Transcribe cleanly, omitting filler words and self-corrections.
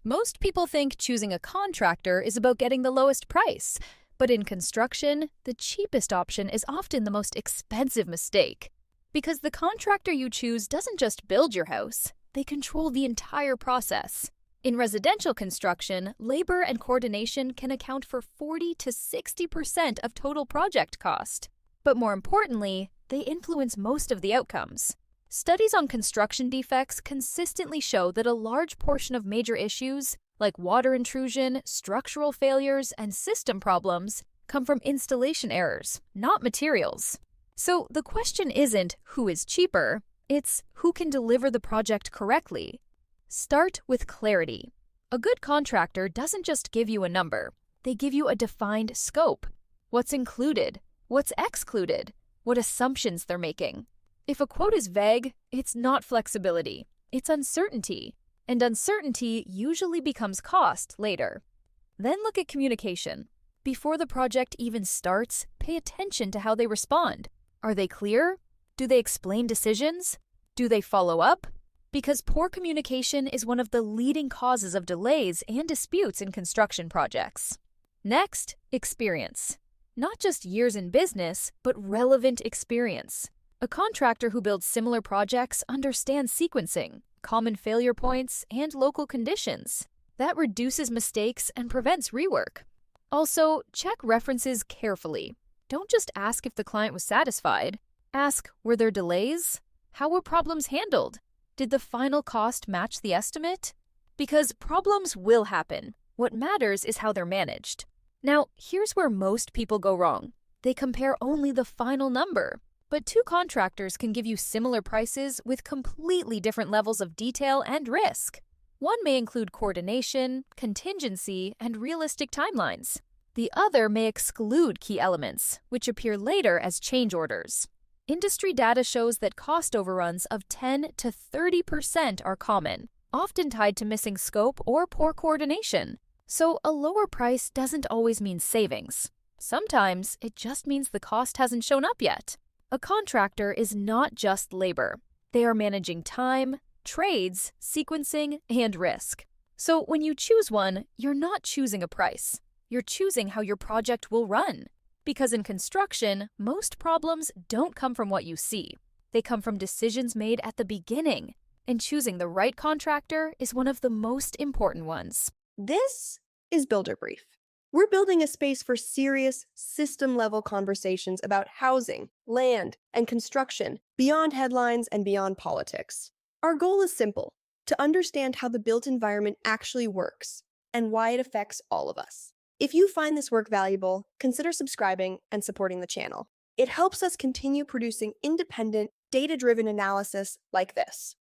Most people think choosing a contractor is about getting the lowest price, but in construction, the cheapest option is often the most expensive mistake. Because the contractor you choose doesn't just build your house, they control the entire process. In residential construction, labor and coordination can account for 40 to 60% of total project cost. But more importantly, they influence most of the outcomes. Studies on construction defects consistently show that a large portion of major issues, like water intrusion, structural failures, and system problems, come from installation errors, not materials. So the question isn't who is cheaper, it's who can deliver the project correctly. Start with clarity. A good contractor doesn't just give you a number, they give you a defined scope. What's included? What's excluded? What assumptions they're making. If a quote is vague, it's not flexibility, it's uncertainty. And uncertainty usually becomes cost later. Then look at communication. Before the project even starts, pay attention to how they respond. Are they clear? Do they explain decisions? Do they follow up? Because poor communication is one of the leading causes of delays and disputes in construction projects. Next, experience. Not just years in business, but relevant experience. A contractor who builds similar projects understands sequencing, common failure points, and local conditions. That reduces mistakes and prevents rework. Also, check references carefully. Don't just ask if the client was satisfied. Ask, were there delays? How were problems handled? Did the final cost match the estimate? Because problems will happen. What matters is how they're managed. Now, here's where most people go wrong. They compare only the final number. But two contractors can give you similar prices with completely different levels of detail and risk. One may include coordination, contingency, and realistic timelines. The other may exclude key elements, which appear later as change orders. Industry data shows that cost overruns of 10 to 30% are common, often tied to missing scope or poor coordination. So a lower price doesn't always mean savings. Sometimes it just means the cost hasn't shown up yet. A contractor is not just labor. They are managing time, trades, sequencing, and risk. So when you choose one, you're not choosing a price. You're choosing how your project will run. Because in construction, most problems don't come from what you see. They come from decisions made at the beginning. And choosing the right contractor is one of the most important ones. This is Builder Brief. We're building a space for serious, system-level conversations about housing, land, and construction beyond headlines and beyond politics. Our goal is simple: to understand how the built environment actually works and why it affects all of us. If you find this work valuable, consider subscribing and supporting the channel. It helps us continue producing independent, data-driven analysis like this.